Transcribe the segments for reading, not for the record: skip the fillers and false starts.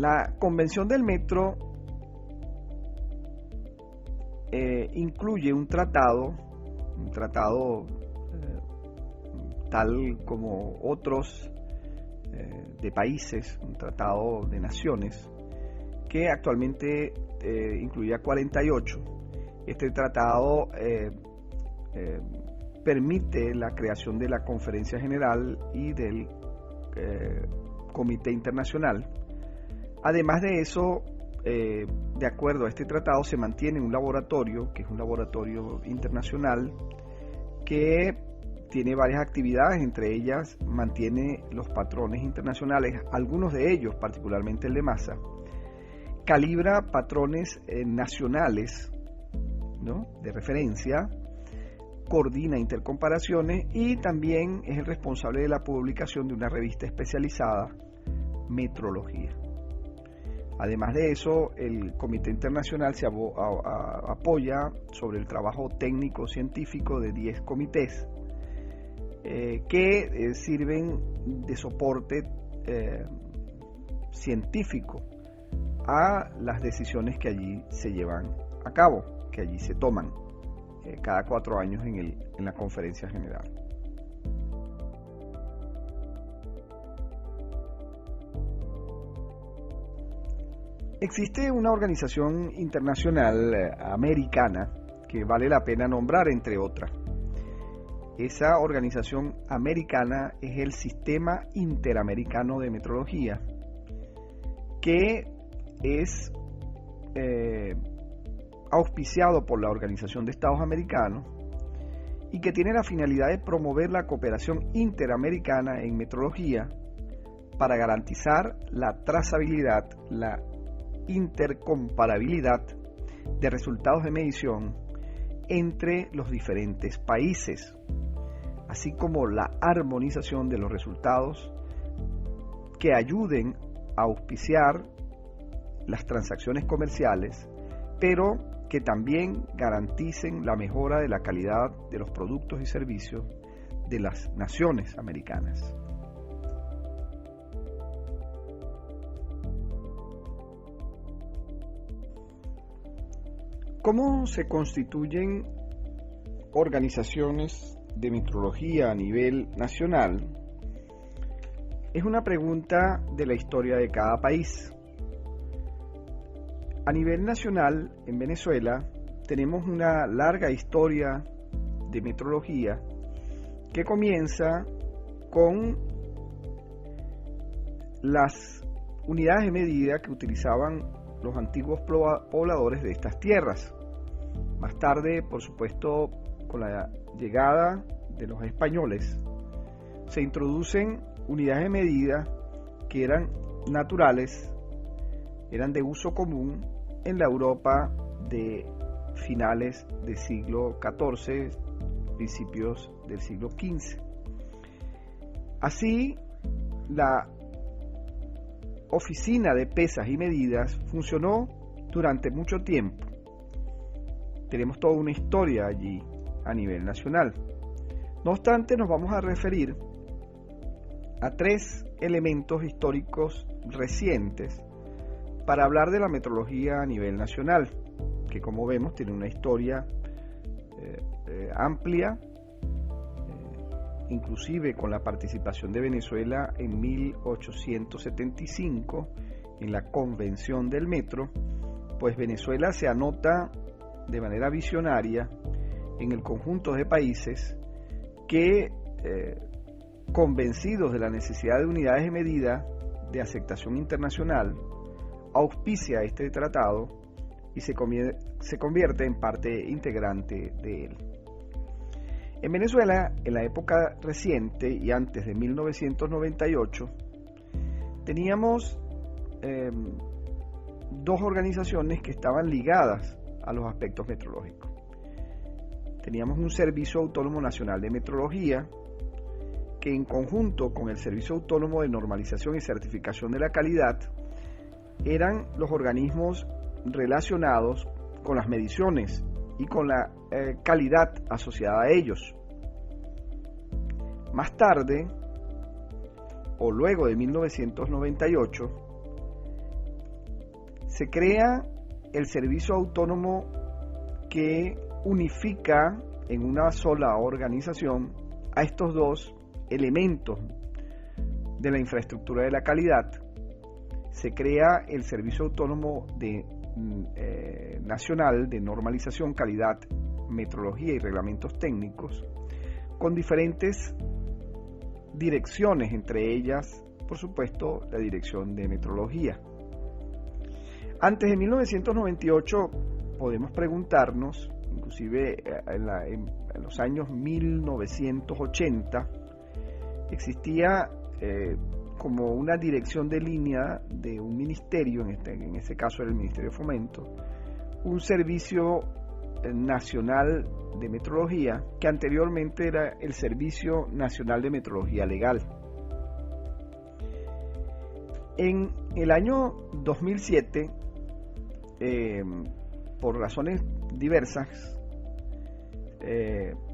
La Convención del Metro incluye un tratado tal como otros de países, un tratado de naciones, que actualmente incluía 48. Este tratado permite la creación de la Conferencia General y del Comité Internacional. Además de eso, de acuerdo a este tratado, se mantiene un laboratorio, que es un laboratorio internacional, que tiene varias actividades, entre ellas mantiene los patrones internacionales, algunos de ellos, particularmente el de masa, calibra patrones nacionales, ¿no?, de referencia, coordina intercomparaciones y también es el responsable de la publicación de una revista especializada, Metrología. Además de eso, el Comité Internacional se apoya sobre el trabajo técnico-científico de 10 comités que sirven de soporte científico a las decisiones que allí se llevan a cabo, que allí se toman cada 4 años en la Conferencia General. Existe una organización internacional americana que vale la pena nombrar, entre otras. Esa organización americana es el Sistema Interamericano de Metrología, que es auspiciado por la Organización de Estados Americanos y que tiene la finalidad de promover la cooperación interamericana en metrología para garantizar la trazabilidad, la intercomparabilidad de resultados de medición entre los diferentes países, así como la armonización de los resultados que ayuden a auspiciar las transacciones comerciales, pero que también garanticen la mejora de la calidad de los productos y servicios de las naciones americanas. ¿Cómo se constituyen organizaciones de metrología a nivel nacional? Es una pregunta de la historia de cada país. A nivel nacional, en Venezuela, tenemos una larga historia de metrología que comienza con las unidades de medida que utilizaban los antiguos pobladores de estas tierras. Más tarde, por supuesto, con la llegada de los españoles, se introducen unidades de medida que eran naturales, eran de uso común en la Europa de finales del siglo XIV, principios del siglo XV. Así, la Oficina de Pesas y Medidas funcionó durante mucho tiempo. Tenemos toda una historia allí a nivel nacional. No obstante, nos vamos a referir a 3 elementos históricos recientes para hablar de la metrología a nivel nacional, que como vemos tiene una historia amplia, inclusive con la participación de Venezuela en 1875 en la Convención del Metro, pues Venezuela se anota de manera visionaria en el conjunto de países que, convencidos de la necesidad de unidades de medida de aceptación internacional, auspicia este tratado y se convierte en parte integrante de él. En Venezuela, en la época reciente y antes de 1998, teníamos 2 organizaciones que estaban ligadas a los aspectos metrológicos. Teníamos un Servicio Autónomo Nacional de Metrología, que en conjunto con el Servicio Autónomo de Normalización y Certificación de la Calidad eran los organismos relacionados con las mediciones y con la calidad asociada a ellos. Más tarde, o luego de 1998, se crea el servicio autónomo que unifica en una sola organización a estos dos elementos de la infraestructura de la calidad. Se crea el Servicio Autónomo Nacional de Normalización, Calidad, Metrología y Reglamentos Técnicos, con diferentes direcciones, entre ellas, por supuesto, la Dirección de Metrología. Antes de 1998, podemos preguntarnos, inclusive en los años 1980, existía como una dirección de línea de un ministerio, en este caso era el Ministerio de Fomento, un servicio nacional de metrología que anteriormente era el Servicio Nacional de Metrología Legal. En el año 2007, por razones diversas,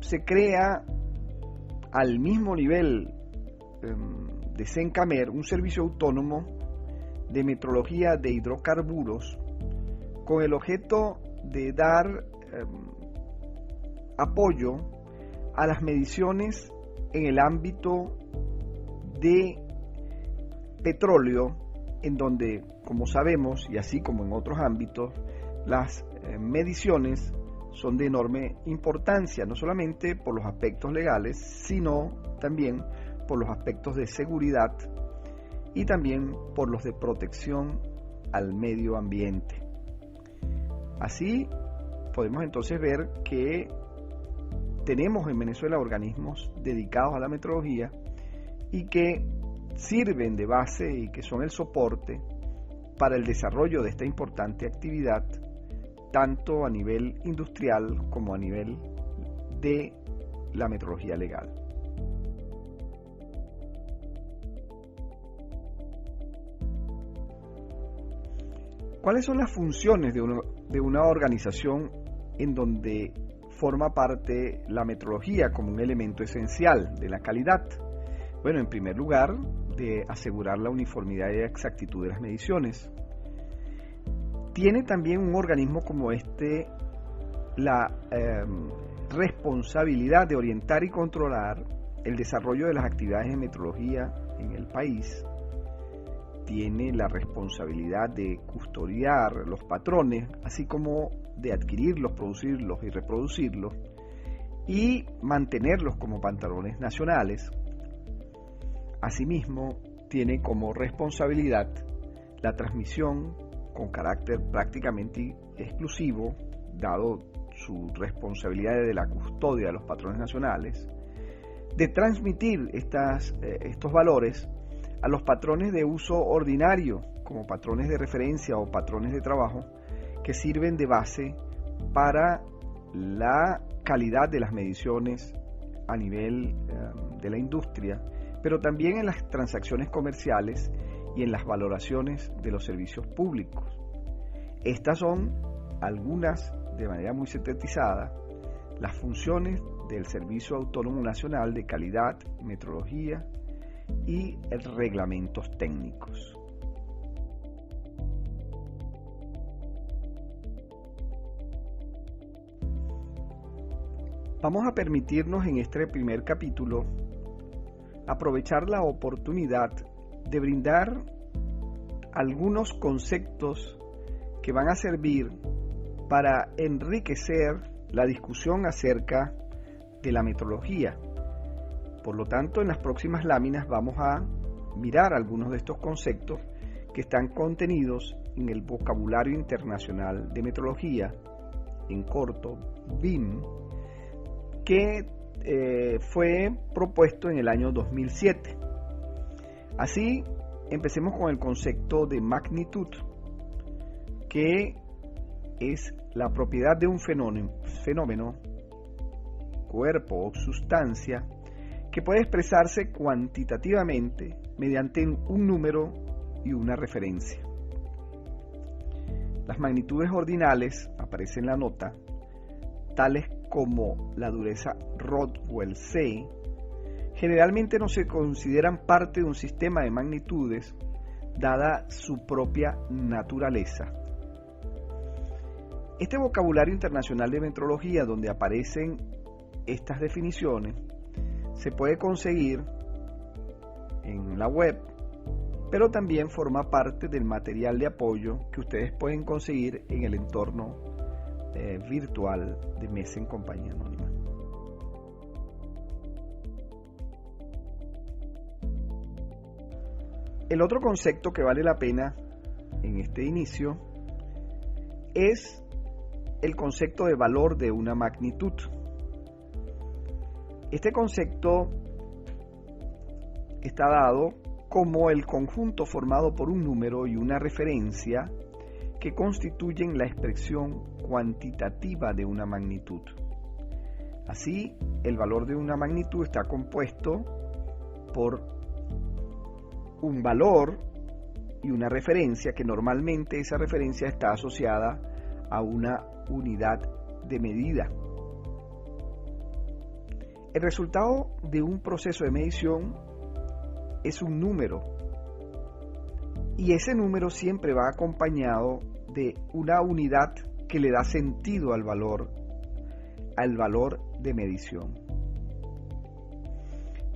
se crea al mismo nivel de Sencamer un servicio autónomo de metrología de hidrocarburos con el objeto de dar apoyo a las mediciones en el ámbito de petróleo, en donde, como sabemos, y así como en otros ámbitos, las mediciones son de enorme importancia, no solamente por los aspectos legales, sino también por los aspectos de seguridad y también por los de protección al medio ambiente. Así podemos entonces ver que tenemos en Venezuela organismos dedicados a la metrología y que sirven de base y que son el soporte para el desarrollo de esta importante actividad, tanto a nivel industrial como a nivel de la metrología legal. ¿Cuáles son las funciones de una organización en donde forma parte la metrología como un elemento esencial de la calidad? Bueno, en primer lugar, de asegurar la uniformidad y exactitud de las mediciones. Tiene también un organismo como este la responsabilidad de orientar y controlar el desarrollo de las actividades de metrología en el país. Tiene la responsabilidad de custodiar los patrones, así como de adquirirlos, producirlos y reproducirlos, y mantenerlos como patrones nacionales. Asimismo, tiene como responsabilidad la transmisión con carácter prácticamente exclusivo, dado su responsabilidad de la custodia de los patrones nacionales, de transmitir estos valores a los patrones de uso ordinario, como patrones de referencia o patrones de trabajo, que sirven de base para la calidad de las mediciones a nivel de la industria, pero también en las transacciones comerciales y en las valoraciones de los servicios públicos. Estas son algunas, de manera muy sintetizada, las funciones del Servicio Autónomo Nacional de Calidad, Metrología y Reglamentos Técnicos. Vamos a permitirnos en este primer capítulo aprovechar la oportunidad de brindar algunos conceptos que van a servir para enriquecer la discusión acerca de la metrología. Por lo tanto, en las próximas láminas vamos a mirar algunos de estos conceptos que están contenidos en el Vocabulario Internacional de Metrología, en corto, BIM, que fue propuesto en el año 2007. Así, empecemos con el concepto de magnitud, que es la propiedad de un fenómeno, cuerpo o sustancia, que puede expresarse cuantitativamente mediante un número y una referencia. Las magnitudes ordinales, aparece en la nota, tales como la dureza Rodwell-C, generalmente no se consideran parte de un sistema de magnitudes dada su propia naturaleza. Este vocabulario internacional de metrología, donde aparecen estas definiciones, se puede conseguir en la web, pero también forma parte del material de apoyo que ustedes pueden conseguir en el entorno virtual de Mesa en Compañía Anónima. El otro concepto que vale la pena en este inicio es el concepto de valor de una magnitud. Este concepto está dado como el conjunto formado por un número y una referencia que constituyen la expresión cuantitativa de una magnitud. Así, el valor de una magnitud está compuesto por un valor y una referencia, que normalmente esa referencia está asociada a una unidad de medida. El resultado de un proceso de medición es un número, y ese número siempre va acompañado de una unidad que le da sentido al valor de medición.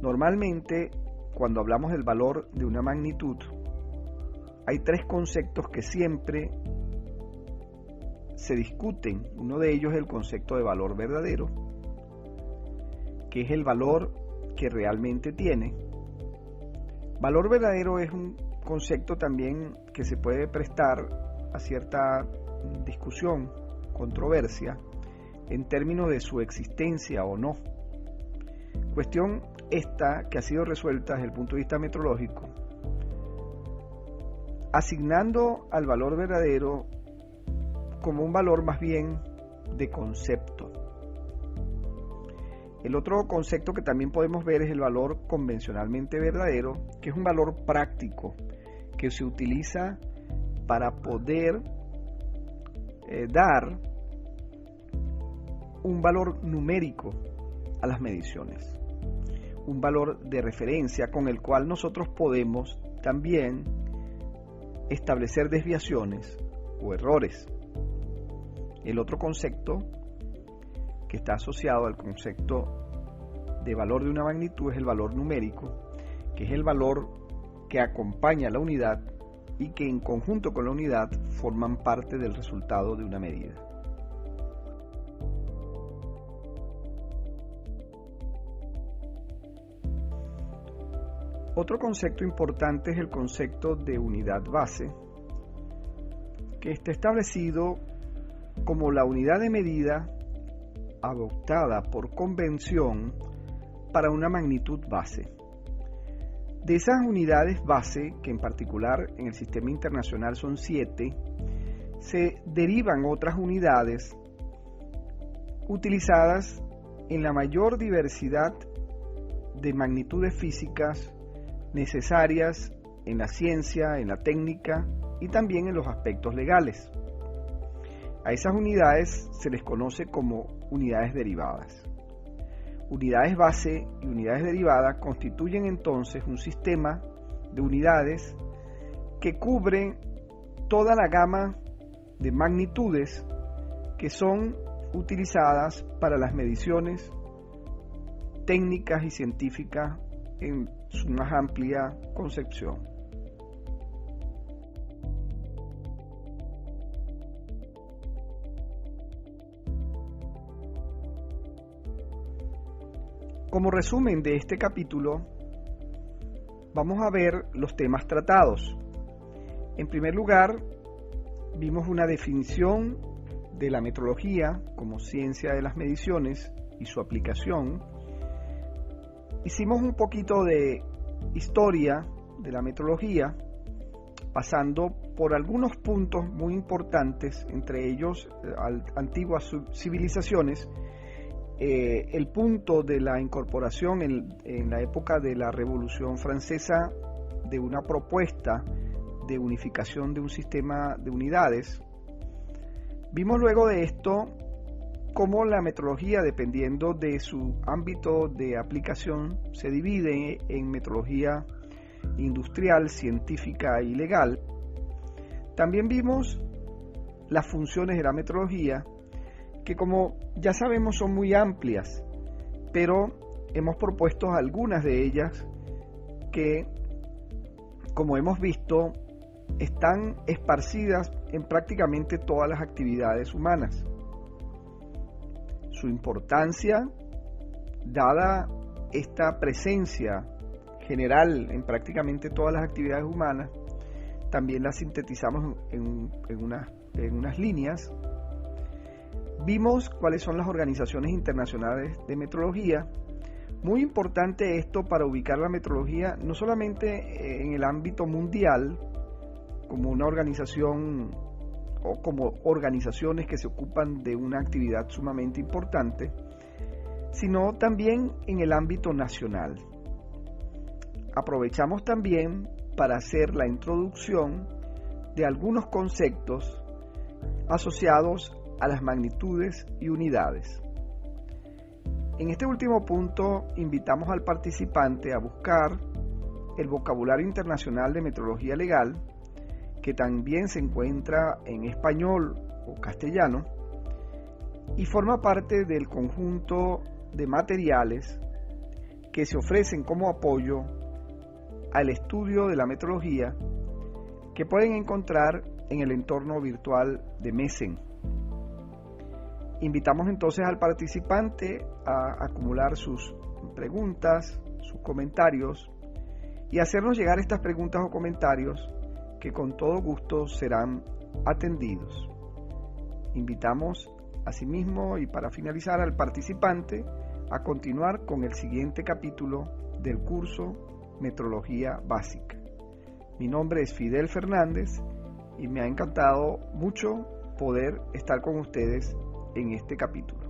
Normalmente, cuando hablamos del valor de una magnitud, hay tres conceptos que siempre se discuten. Uno de ellos es el concepto de valor verdadero, que es el valor que realmente tiene. Valor verdadero es un concepto también que se puede prestar a cierta discusión, controversia, en términos de su existencia o no. Cuestión esta que ha sido resuelta desde el punto de vista metrológico, asignando al valor verdadero como un valor más bien de concepto. El otro concepto que también podemos ver es el valor convencionalmente verdadero, que es un valor práctico que se utiliza para poder dar un valor numérico a las mediciones, un valor de referencia con el cual nosotros podemos también establecer desviaciones o errores. El otro concepto que está asociado al concepto de valor de una magnitud es el valor numérico, que es el valor que acompaña a la unidad y que en conjunto con la unidad forman parte del resultado de una medida. Otro concepto importante es el concepto de unidad base, que está establecido como la unidad de medida adoptada por convención para una magnitud base. De esas unidades base, que en particular en el sistema internacional son 7, se derivan otras unidades utilizadas en la mayor diversidad de magnitudes físicas necesarias en la ciencia, en la técnica y también en los aspectos legales. A esas unidades se les conoce como unidades derivadas. Unidades base y unidades derivadas constituyen entonces un sistema de unidades que cubre toda la gama de magnitudes que son utilizadas para las mediciones técnicas y científicas en su más amplia concepción. Como resumen de este capítulo, vamos a ver los temas tratados. En primer lugar, vimos una definición de la metrología como ciencia de las mediciones y su aplicación. Hicimos un poquito de historia de la metrología, pasando por algunos puntos muy importantes, entre ellos antiguas civilizaciones, el punto de la incorporación en la época de la Revolución Francesa de una propuesta de unificación de un sistema de unidades. Vimos luego de esto cómo la metrología, dependiendo de su ámbito de aplicación, se divide en metrología industrial, científica y legal. También vimos las funciones de la metrología, que como ya sabemos son muy amplias, pero hemos propuesto algunas de ellas que, como hemos visto, están esparcidas en prácticamente todas las actividades humanas. Su importancia, dada esta presencia general en prácticamente todas las actividades humanas, también la sintetizamos en unas líneas. Vimos cuáles son las organizaciones internacionales de metrología. Muy importante esto para ubicar la metrología no solamente en el ámbito mundial, como una organización o como organizaciones que se ocupan de una actividad sumamente importante, sino también en el ámbito nacional. Aprovechamos también para hacer la introducción de algunos conceptos asociados a las magnitudes y unidades. En este último punto, invitamos al participante a buscar el vocabulario internacional de metrología legal, que también se encuentra en español o castellano, y forma parte del conjunto de materiales que se ofrecen como apoyo al estudio de la metrología, que pueden encontrar en el entorno virtual de MECen. Invitamos entonces al participante a acumular sus preguntas, sus comentarios, y hacernos llegar estas preguntas o comentarios que con todo gusto serán atendidos. Invitamos asimismo, y para finalizar, al participante a continuar con el siguiente capítulo del curso Metrología Básica. Mi nombre es Fidel Fernández y me ha encantado mucho poder estar con ustedes en este capítulo.